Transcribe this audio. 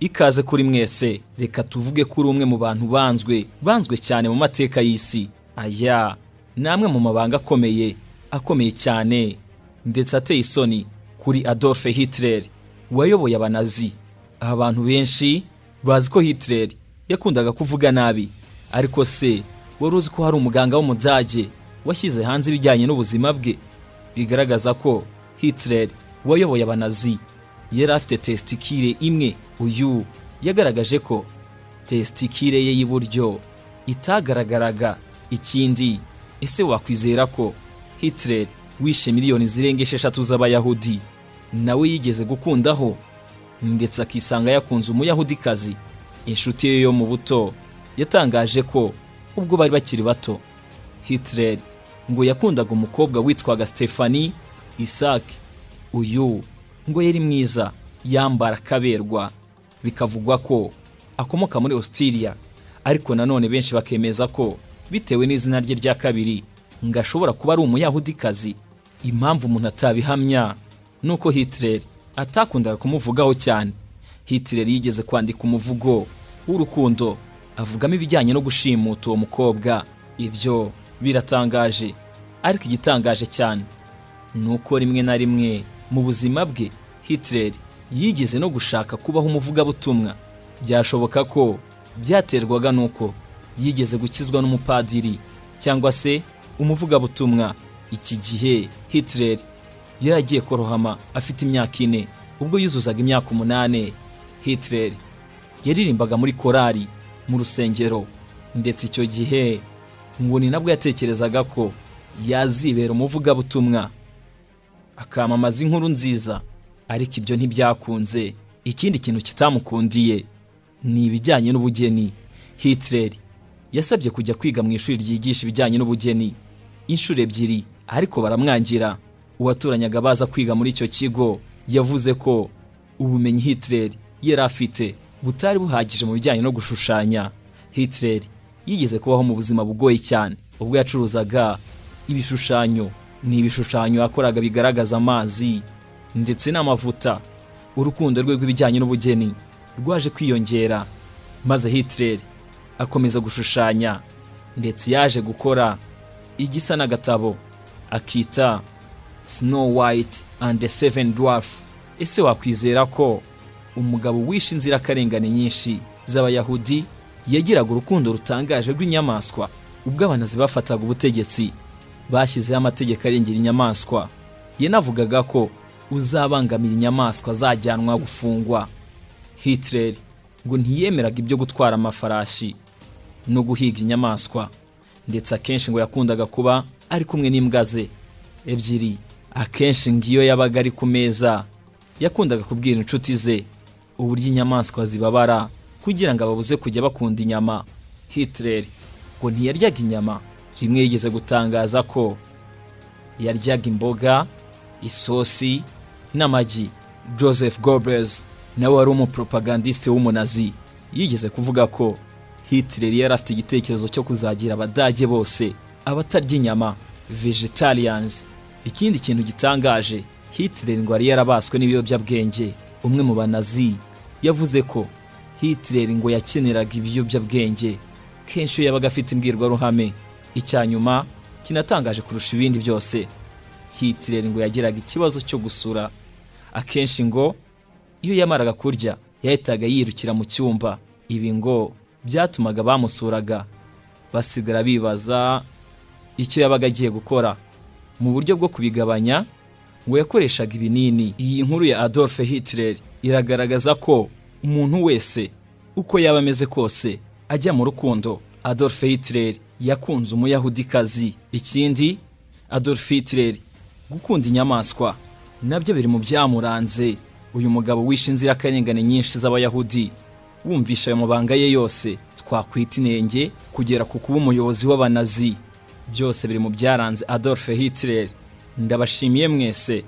ikaze kuri mwese. Reka tuvuge kuri umwe mu bantu banzwe cyane mu mateka y'isi. Aya namwe mu mabanga akomeye cyane ndetse ateye isoni kuri Adolf Hitler wayoboye abanazi. Abantu benshi bazi ko Hitler yakundaga kuvuga nabi, ariko se wari uzi ko hari umuganga w'umudage washyize hanze ibijyanye n'ubuzima bwe bigaragaza ko Hitler wayoboye abanazi yari afite testikire imwe. Uyu yagaragaje ko testikire ye y'iburyo itagaragaraga. Ikindi, ese wakwizera ko Hitler wishe miliyoni zirenga 6 z'abayahudi nawe yigeze gukundaho ndetse akisanga yakunze umuyahudikazi? Inshuti ye yo mu buto yatangaje ko ubwo bari bakiri bato, Hitler ngo yakundaga umukobwa witwaga Stephanie Isaac. Uyu ngo yari mwiza, yambara kaberwa, bikavugwa ko akomoka muri Austria, ariko nanone benshi bakemeza ko bitewe n'izina rye rya kabiri ngo ashobora kuba ari umuyahudikazi. Impamvu umuntu atabihamya nuko Hitler atakundaga kumuvugaho cyane. Hitler yigeze kwandika umuvugo w'urukundo avugamo ibijyanye no gushimuta uwo mukobwa. Ibyo biratangaje, ariko igitangaje cyane nuko rimwe na rimwe mu buzima bwe Hitler yigeze no gushaka kubaho umuvugabutumwa. Byashoboka ko byaterwaga nuko yigeze gukizwa n'umupadiri cyangwa se umuvugabutumwa. Iki gihe Hitler yaragiye korohama afite imyaka 4. Ubwo yuzuzaga imyaka 8, Hitler yaririmbaga muri korali mu rusengero, ndetse icyo gihe ngo ni nabwo yatekerezaga ko yazibera umuvugabutumwa akamamaza inkuru nziza, ariko ibyo ntibyakunze. Ikindi kintu kitamukundiye ni ibijyanye n'ubugeni. Hitler yasabye kujya kwiga mu ishuri ryigisha ibijyanye n'ubugeni inshuro 2, ariko baramwangira. Uwaturanyaga baza kwiga muri icyo kigo yavuze ko ubumenyi Hitler yari afite butari buhagije mu bijyanye no gushushanya. Hitler yigeze kubaho mu buzima bugoye cyane ubwo yacuruzaga ibishushanyo. Ni ibishushanyo yakoraga bigaragaza amazi ndetse n'amavuta. Urukundo rwe rw'ibijyanye n'ubugeni rwaje kwiyongera, maze Hitler akomeza gushushanya, ndetse yaje gukora igisa n'agatabo akita Snow White and the Seven Dwarfs. Ese wakwizera ko umugabo wishe inzirakarengane nyinshi z'abayahudi yagiraga urukundo rutangaje rw'inyamaswa? Ubwo abanazi bafataga ubutegetsi bashyizeho amategeko arengera inyamaswa. Yanavugaga ko uzabangamira inyamaswa zajyanwa gufungwa. Hitler ngo ntiyemeraga ibyo gutwara amafarashi no guhiga inyamaswa, ndetse akenshi ngo yakundaga kuba ari kumwe n'imbwa ze 2. Akenshi ngiyo yabaga ari ku meza yakundaga kubwira inshuti ze uburyo inyamaswa zibabara kugira ngo ababuze kujya bakunda inyama. Hitler ngo ntiyaryaga inyama. Rimwe yigeze gutangaza ko yaryaga imboga, isosi n'amagi. Joseph Goebbels nawe wari umupropagandiste w'umunazi yigeze kuvuga ko Hitler yari afite igitekerezo cyo kuzagira abadage bose abatarya inyama, vegetarians. Ikindi kintu gitangaje, Hitler ngo yari yarabaswe n'ibiyobyabwenge. Umwe mu banazi yavuze ko Hitler ngo yakeneraga ibiyobyabwenge kenshi iyo yabaga afite imbwirwaruhame. Icyanyuma kinatangaje kurusha ibindi byose, Hitler ngo yagiraga ikibazo cyo gusura. Akenshi ngo iyo yamaraga kurya yahitaga yirukira mu cyumba. Ibi ngo byatumaga bamusuraga basigara bibaza icyo yabaga agiye gukora. Mu buryo bwo kubigabanya ngo yakoreshaga ibinini. Iyi nkuru ya Adolf Hitler iragaragaza ko umuntu wese uko yaba ameze kose ajya mu rukundo. Adolf Hitler yakunze umuyahudikazi. Ikindi, Adolf Hitler gukunda inyamaswa nabyo biri mu byamuranze. Uyu mugabo wishe inzirakarengane nyinshi z'abayahudi, wumvisha ayo mabanga ye yose, twakwita inenge kugera ku kuba umuyobozi w'abanazi, byose biri mu byaranze Adolf Hitler. Ndabashimiye mwese.